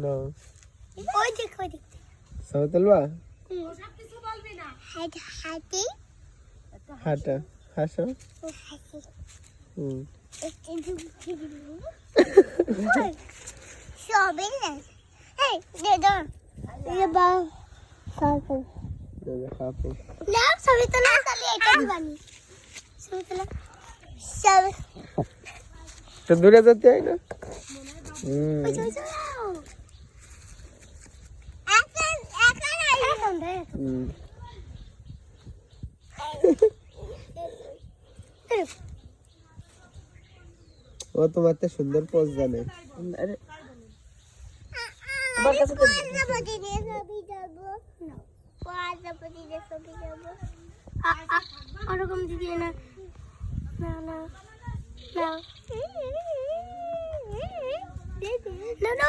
No ওই দেখো ওই দেখো ছবি তুলবা সব কিছু বলবি না। হাঁটি হাঁটি হাঁটো হাসো হাঁটি হুম সবে না এই দে দাও ये बा साइकिल খাপো ना सभी तो ना चलिए এটা দিবানি সবই তো না সব তো দূরে যেতে হয় না হুম ওই ওই এখন এখন দে হুম ও তোমার তো সুন্দর পোজ জানে আরে তোমার কাছে তো প্রজাপতি দিয়ে ছবি যাব প্রজাপতি দিয়ে ছবি যাব ওরকম দিদি না না না না না না